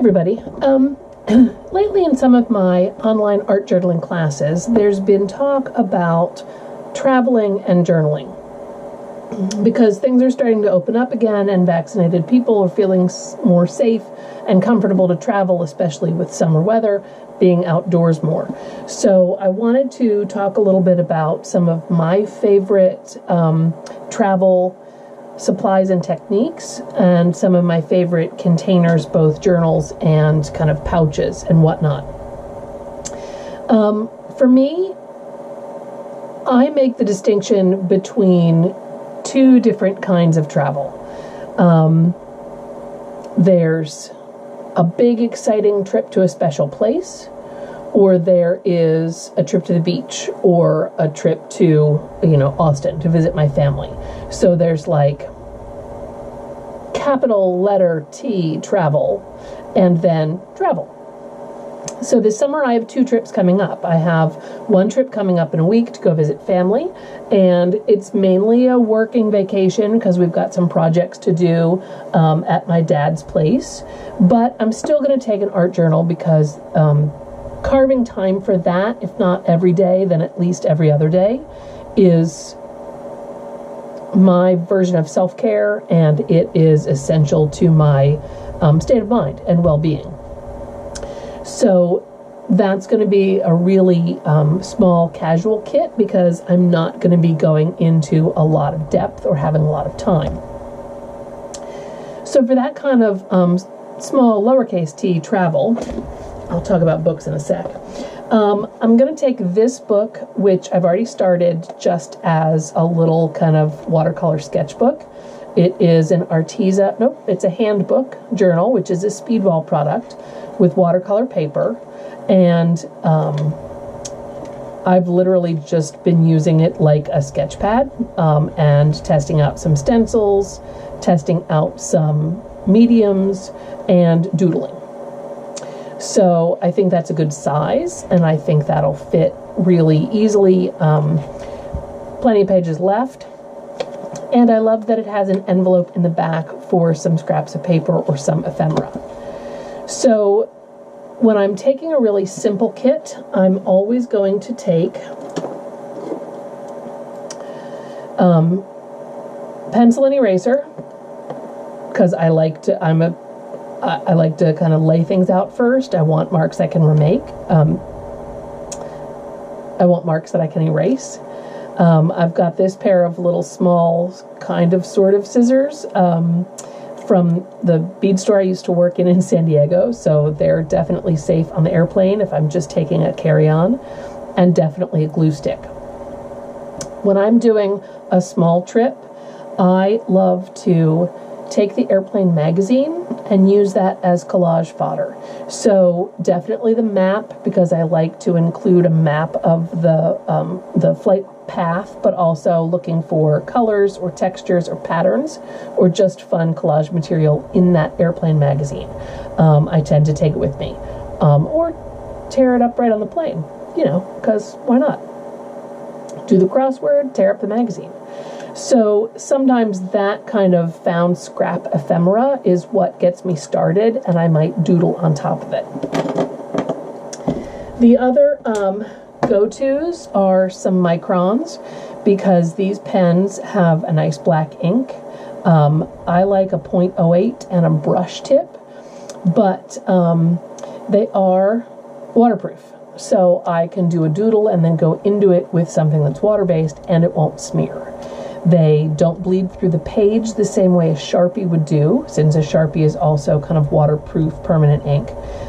everybody. Lately in some of my online art journaling classes, there's been talk about traveling and journaling because things are starting to open up again and vaccinated people are feeling more safe and comfortable to travel, especially with summer weather, being outdoors more. So I wanted to talk a little bit about some of my favorite travel supplies and techniques, and some of my favorite containers, both journals and kind of pouches and whatnot. For me, I make the distinction between two different kinds of travel. There's a big exciting trip to a special place, or there is a trip to the beach, or a trip to, Austin to visit my family. So there's like capital letter T travel, and then travel. So this summer I have 2 trips coming up. I have one trip coming up in a week to go visit family, and it's mainly a working vacation because we've got some projects to do at my dad's place. But I'm still going to take an art journal because carving time for that, if not every day, then at least every other day, is my version of self-care, and it is essential to my state of mind and well-being. So that's going to be a really small casual kit because I'm not going to be going into a lot of depth or having a lot of time. So for that kind of small lowercase t travel, I'll talk about books in a sec. I'm going to take this book, which I've already started just as a little kind of watercolor sketchbook. It is an it's a handbook journal, which is a Speedball product with watercolor paper. And I've literally just been using it like a sketch pad and testing out some stencils, testing out some mediums, and doodling. So I think that's a good size, and I think that'll fit really easily. Plenty of pages left. And I love that it has an envelope in the back for some scraps of paper or some ephemera. So when I'm taking a really simple kit, I'm always going to take pencil and eraser, because I like to kind of lay things out first. I want marks I can remake. I want marks that I can erase. I've got this pair of little small kind of sort of scissors from the bead store I used to work in San Diego, so they're definitely safe on the airplane if I'm just taking a carry-on, and definitely a glue stick. When I'm doing a small trip, I love to take the airplane magazine and use that as collage fodder. So definitely the map, because I like to include a map of the flight path, but also looking for colors or textures or patterns or just fun collage material in that airplane magazine. I tend to take it with me, or tear it up right on the plane, because why not? Do the crossword, tear up the magazine. So sometimes that kind of found scrap ephemera is what gets me started, and I might doodle on top of it. The other go-tos are some microns, because these pens have a nice black ink. I like a 0.08 and a brush tip, but they are waterproof. So I can do a doodle and then go into it with something that's water-based, and it won't smear. They don't bleed through the page the same way a Sharpie would do, since a Sharpie is also kind of waterproof permanent ink,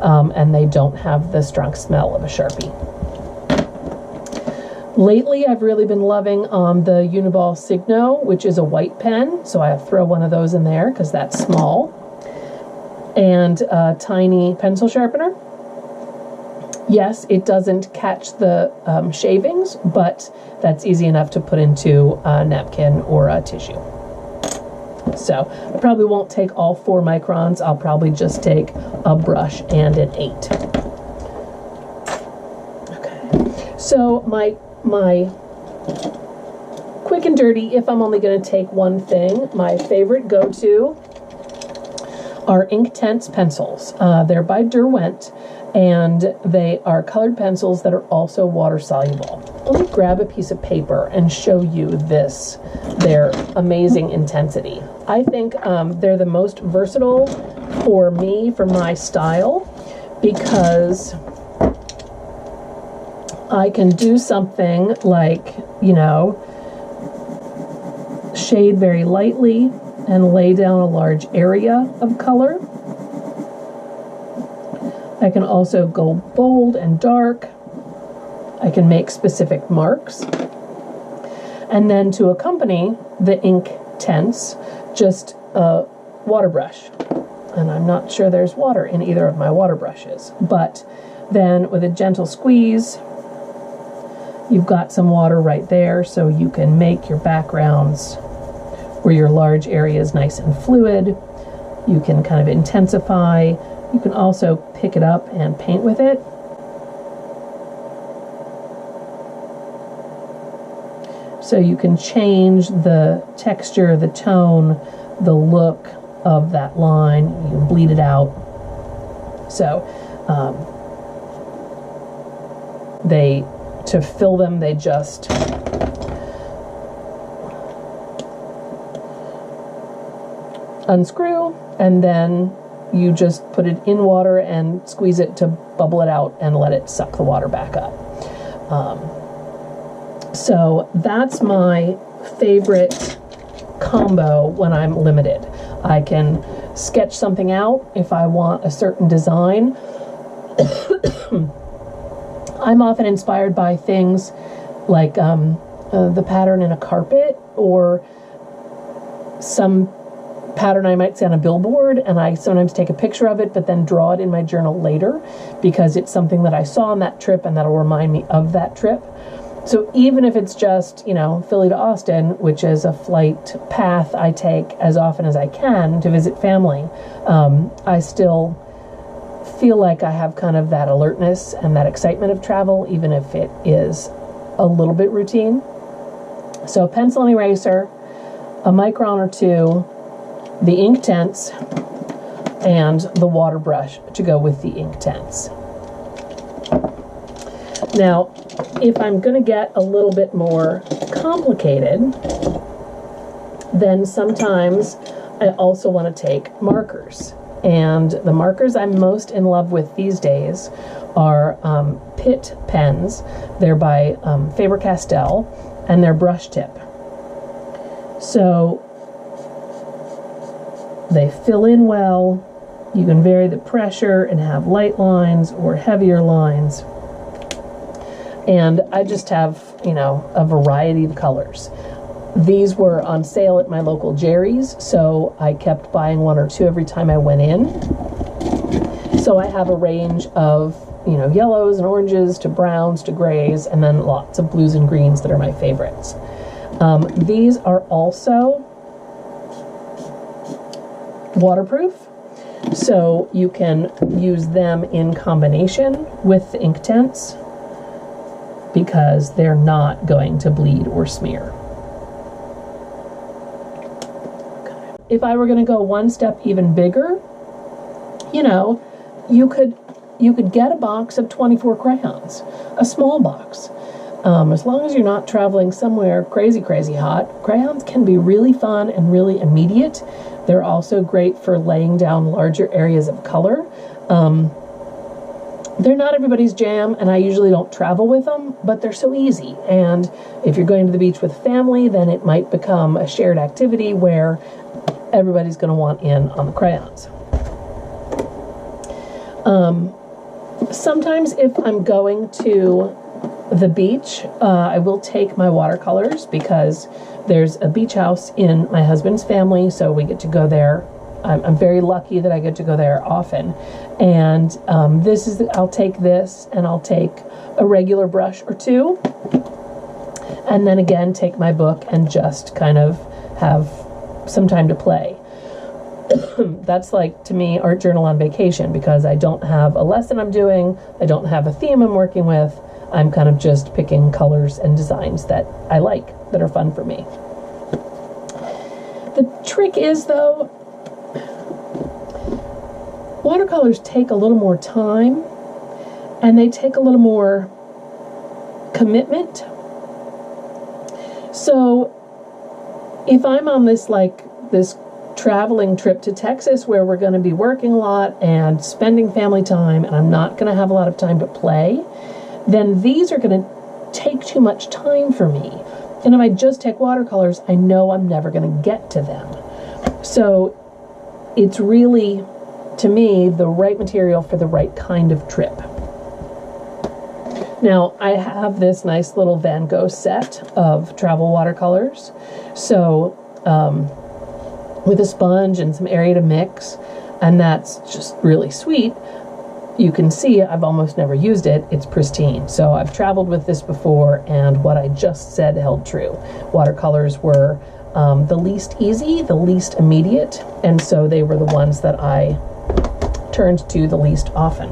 and they don't have the strong smell of a Sharpie. Lately, I've really been loving the Uniball Signo, which is a white pen, so I throw one of those in there because that's small, and a tiny pencil sharpener. Yes, it doesn't catch the shavings, but that's easy enough to put into a napkin or a tissue. So I probably won't take all 4 microns. I'll probably just take a brush and an 8. Okay. So my quick and dirty, if I'm only going to take one thing, my favorite go-to are Inktense pencils. They're by Derwent, and they are colored pencils that are also water soluble. Let me grab a piece of paper and show you their amazing intensity. I think they're the most versatile for me, for my style, because I can do something like, you know, shade very lightly and lay down a large area of color. I can also go bold and dark. I can make specific marks. And then to accompany the Inktense, just a water brush. And I'm not sure there's water in either of my water brushes, but then with a gentle squeeze, you've got some water right there, so you can make your backgrounds where your large area is nice and fluid. You can kind of intensify. You can also pick it up and paint with it. So you can change the texture, the tone, the look of that line. You can bleed it out. So to fill them, they just unscrew, and then you just put it in water and squeeze it to bubble it out and let it suck the water back up. So that's my favorite combo when I'm limited. I can sketch something out if I want a certain design. I'm often inspired by things like the pattern in a carpet, or some pattern I might see on a billboard, and I sometimes take a picture of it but then draw it in my journal later because it's something that I saw on that trip and that'll remind me of that trip. So even if it's just, you know, Philly to Austin, which is a flight path I take as often as I can to visit family, I still feel like I have kind of that alertness and that excitement of travel, even if it is a little bit routine. So pencil and eraser, a micron or two, the Inktense, and the water brush to go with the Inktense. Now, if I'm going to get a little bit more complicated, then sometimes I also want to take markers. And the markers I'm most in love with these days are Pitt pens. They're by Faber-Castell, and they're brush tip. So they fill in well. You can vary the pressure and have light lines or heavier lines. And I just have, you know, a variety of colors. These were on sale at my local Jerry's, so I kept buying one or two every time I went in. So I have a range of, you know, yellows and oranges to browns to grays, and then lots of blues and greens that are my favorites. These are also waterproof, so you can use them in combination with the Inktense because they're not going to bleed or smear. If I were going to go one step even bigger, you know, you could get a box of 24 crayons, a small box. As long as you're not traveling somewhere crazy hot, crayons can be really fun and really immediate. They're also great for laying down larger areas of color. They're not everybody's jam, and I usually don't travel with them, but they're so easy. And if you're going to the beach with family, then it might become a shared activity where everybody's going to want in on the crayons. Sometimes if I'm going to the beach, I will take my watercolors because there's a beach house in my husband's family, so we get to go there. I'm very lucky that I get to go there often. And I'll take this, and I'll take a regular brush or two, and then again take my book and just kind of have some time to play. That's like, to me, art journal on vacation, because I don't have a lesson I'm doing, I don't have a theme I'm working with, I'm kind of just picking colors and designs that I like, that are fun for me. The trick is, though, Watercolors take a little more time, and they take a little more commitment. So if I'm on this traveling trip to Texas where we're going to be working a lot and spending family time, and I'm not going to have a lot of time to play, then these are going to take too much time for me. And if I just take watercolors, I know I'm never going to get to them. So it's really, to me, the right material for the right kind of trip. Now, I have this nice little Van Gogh set of travel watercolors. So, with a sponge and some area to mix, and that's just really sweet. You can see I've almost never used it. It's pristine. So I've traveled with this before, and what I just said held true. Watercolors were the least easy, the least immediate, and so they were the ones that I turned to the least often.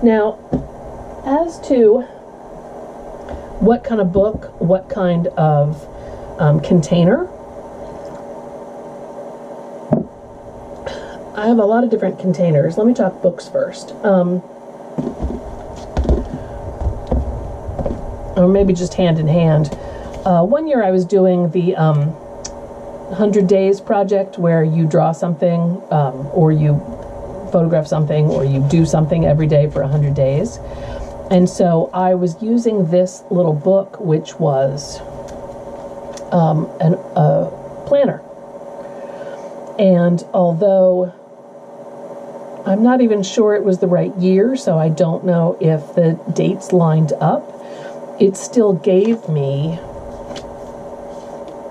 Now, as to what kind of book, what kind of container, I have a lot of different containers. Let me talk books first. Or maybe just hand in hand. One year I was doing the 100 Days project, where you draw something, or you photograph something, or you do something every day for 100 days. And so I was using this little book, which was a planner. And although I'm not even sure it was the right year, so I don't know if the dates lined up, it still gave me,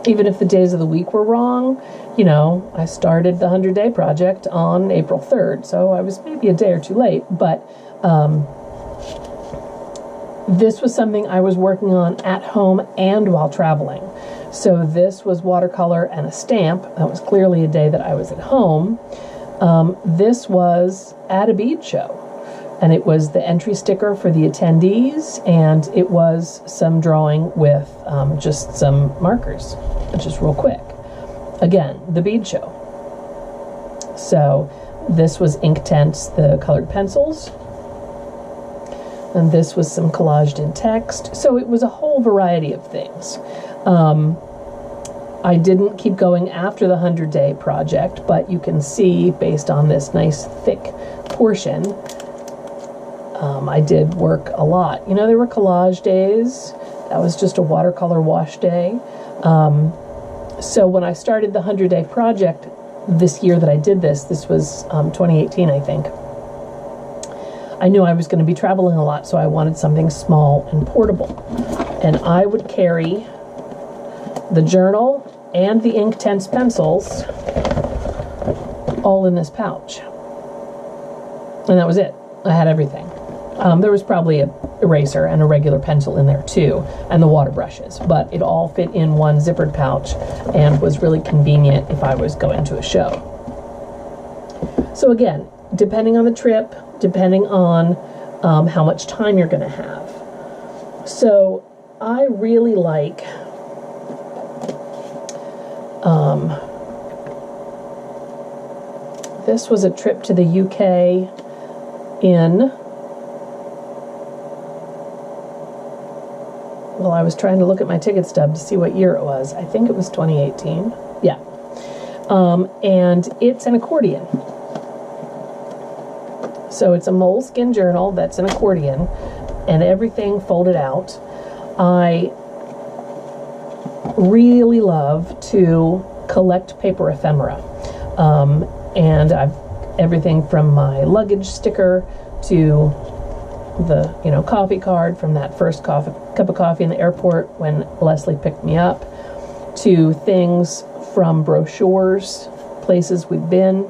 even if the days of the week were wrong, you know, I started the 100-day project on April 3rd, so I was maybe a day or two late, but this was something I was working on at home and while traveling. So this was watercolor and a stamp. That was clearly a day that I was at home. This was at a bead show, and it was the entry sticker for the attendees, and it was some drawing with just some markers, just real quick. Again, the bead show. So this was Inktense, the colored pencils, and this was some collaged in text. So it was a whole variety of things. I didn't keep going after the 100-day project, but you can see, based on this nice thick portion, I did work a lot. You know, there were collage days. That was just a watercolor wash day. So when I started the 100-day project this year that I did this was 2018, I think, I knew I was going to be traveling a lot, so I wanted something small and portable. And I would carry the journal and the Inktense pencils all in this pouch. And that was it. I had everything. There was probably an eraser and a regular pencil in there too, and the water brushes, but it all fit in one zippered pouch and was really convenient if I was going to a show. So again, depending on the trip, depending on how much time you're going to have. So I really like this was a trip to the UK in, well, I was trying to look at my ticket stub to see what year it was. I think it was 2018. Yeah. And it's an accordion. So it's a moleskin journal that's an accordion, and everything folded out. I really love to collect paper ephemera. And I've everything from my luggage sticker to the, you know, coffee card from that first cup of coffee in the airport when Leslie picked me up, to things from brochures, places we've been,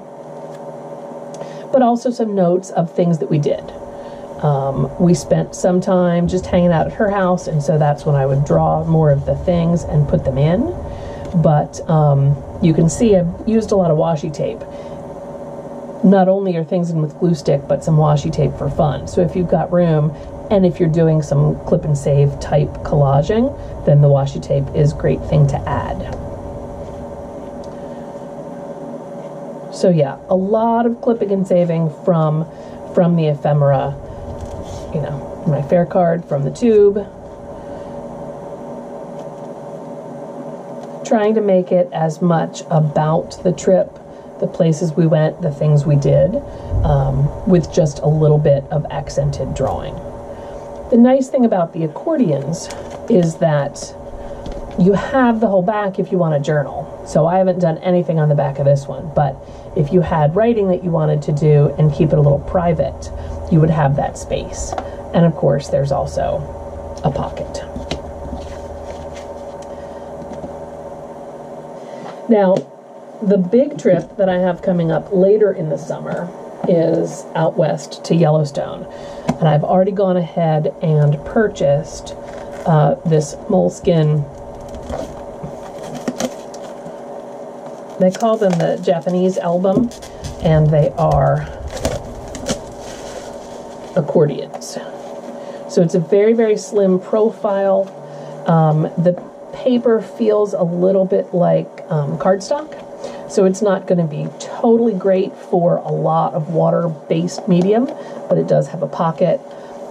but also some notes of things that we did. We spent some time just hanging out at her house, and so that's when I would draw more of the things and put them in. But you can see I've used a lot of washi tape. Not only are things in with glue stick, but some washi tape for fun. So if you've got room, and if you're doing some clip and save type collaging, then the washi tape is a great thing to add. So yeah, a lot of clipping and saving from the ephemera, you know, my fare card from the tube. Trying to make it as much about the trip, the places we went, the things we did, with just a little bit of accented drawing. The nice thing about the accordions is that you have the whole back if you want to journal. So I haven't done anything on the back of this one, but if you had writing that you wanted to do and keep it a little private, you would have that space. And of course, there's also a pocket. Now, the big trip that I have coming up later in the summer is out west to Yellowstone. And I've already gone ahead and purchased this moleskin. They call them the Japanese album, and they are accordions. So it's a very, very slim profile. The paper feels a little bit like cardstock, so it's not going to be totally great for a lot of water-based medium, but it does have a pocket,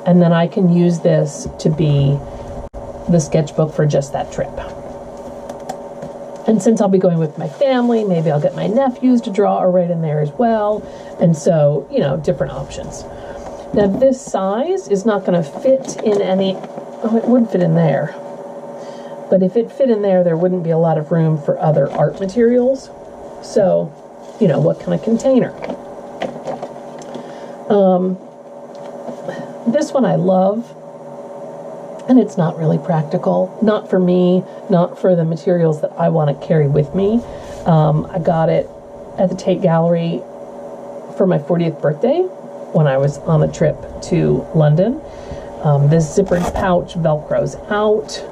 and then I can use this to be the sketchbook for just that trip. And since I'll be going with my family, maybe I'll get my nephews to draw or write in there as well, and so, you know, different options. Now this size is not going to fit in any, oh, it would fit in there. But if it fit in there, there wouldn't be a lot of room for other art materials. So, you know, what kind of container? This one I love, and it's not really practical. Not for me, not for the materials that I want to carry with me. I got it at the Tate Gallery for my 40th birthday when I was on a trip to London. This zippered pouch velcros out.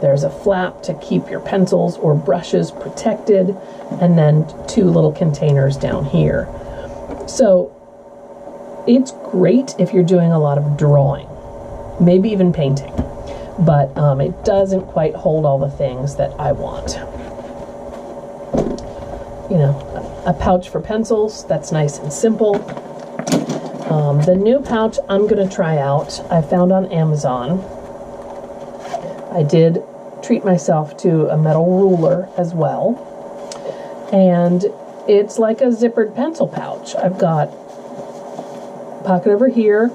There's a flap to keep your pencils or brushes protected, and then two little containers down here. So it's great if you're doing a lot of drawing, maybe even painting, but it doesn't quite hold all the things that I want. You know, a pouch for pencils, that's nice and simple. The new pouch I'm going to try out, I found on Amazon. I did treat myself to a metal ruler as well, and it's like a zippered pencil pouch. I've got a pocket over here,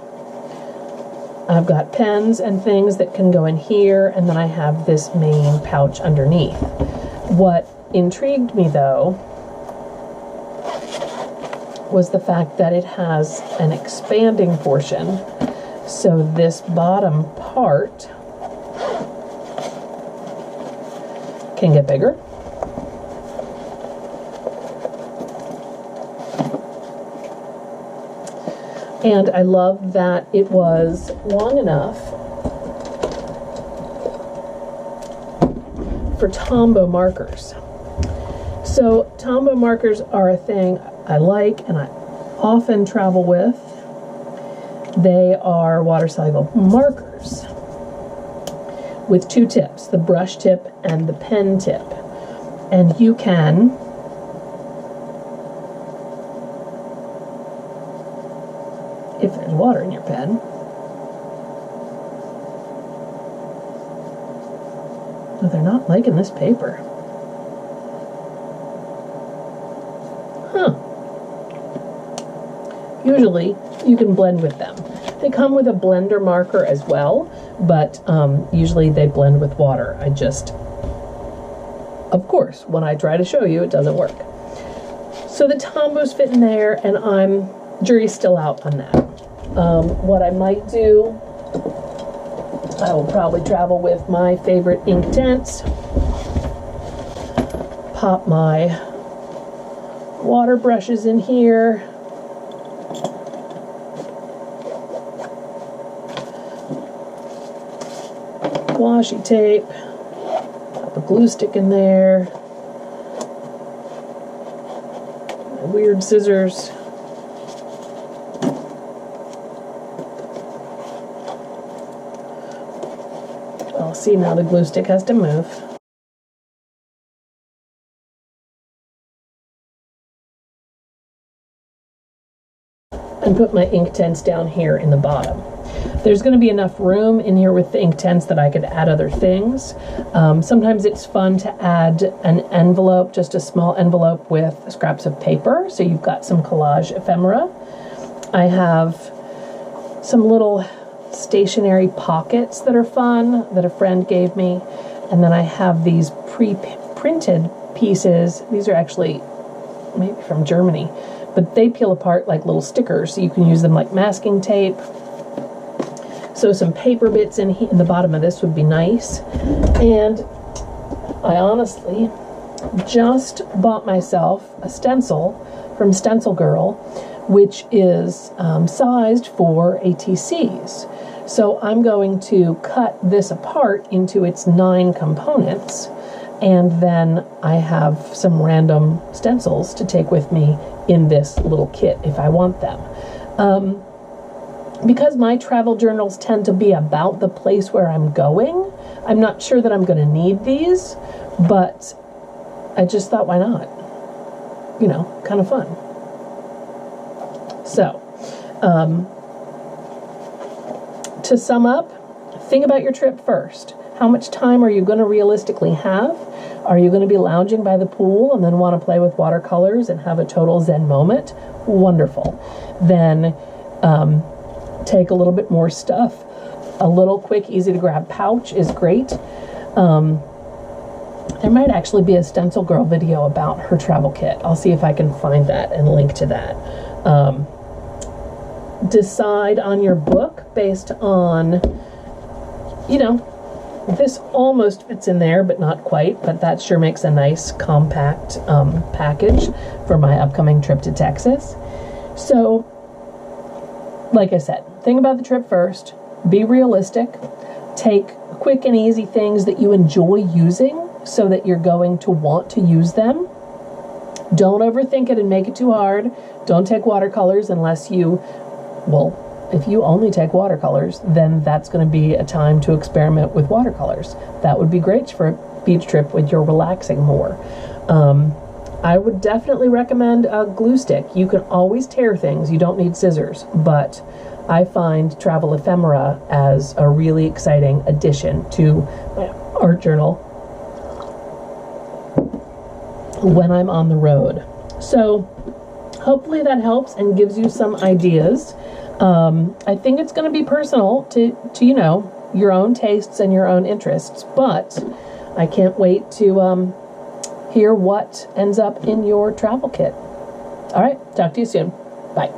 I've got pens and things that can go in here, and then I have this main pouch underneath. What intrigued me though was the fact that it has an expanding portion, so this bottom part can get bigger. And I love that it was long enough for Tombow markers. So Tombow markers are a thing I like and I often travel with. They are water-soluble markers with two tips, the brush tip and the pen tip. And you can if there's water in your pen, no, they're not liking this paper. Huh. Usually you can blend with them. They come with a blender marker as well, but usually they blend with water. I just, of course, when I try to show you, it doesn't work. So the Tombows fit in there, and jury's still out on that. What I might do, I will probably travel with my favorite Inktense, pop my water brushes in here, washi tape, pop a glue stick in there, my weird scissors, well, see, now the glue stick has to move. and put my Inktense down here in the bottom. There's going to be enough room in here with the Inktense that I could add other things. Sometimes it's fun to add an envelope, just a small envelope with scraps of paper, so you've got some collage ephemera. I have some little stationery pockets that are fun that a friend gave me, and then I have these pre-printed pieces. These are actually maybe from Germany, but they peel apart like little stickers, so you can use them like masking tape. So some paper bits in the bottom of this would be nice. And I honestly just bought myself a stencil from Stencil Girl, which is sized for ATCs. So I'm going to cut this apart into its 9 components, and then I have some random stencils to take with me in this little kit if I want them. Because my travel journals tend to be about the place where I'm going, I'm not sure that I'm going to need these, but I just thought, why not? You know, kind of fun. So, to sum up, think about your trip first. How much time are you going to realistically have? Are you going to be lounging by the pool and then want to play with watercolors and have a total Zen moment? Wonderful. Then, take a little bit more stuff. A little quick, easy to grab pouch is great. There might actually be a Stencil Girl video about her travel kit. I'll see if I can find that and link to that. Decide on your book based on, you know, this almost fits in there, but not quite, but that sure makes a nice compact package for my upcoming trip to Texas. So, like I said, think about the trip first, be realistic, take quick and easy things that you enjoy using so that you're going to want to use them. Don't overthink it and make it too hard. Don't take watercolors unless you, well, if you only take watercolors, then that's going to be a time to experiment with watercolors. That would be great for a beach trip when you're relaxing more. I would definitely recommend a glue stick. You can always tear things. You don't need scissors, but I find travel ephemera as a really exciting addition to my art journal when I'm on the road. So hopefully that helps and gives you some ideas. I think it's going to be personal to you know, your own tastes and your own interests, but I can't wait to hear what ends up in your travel kit. All right, talk to you soon. Bye.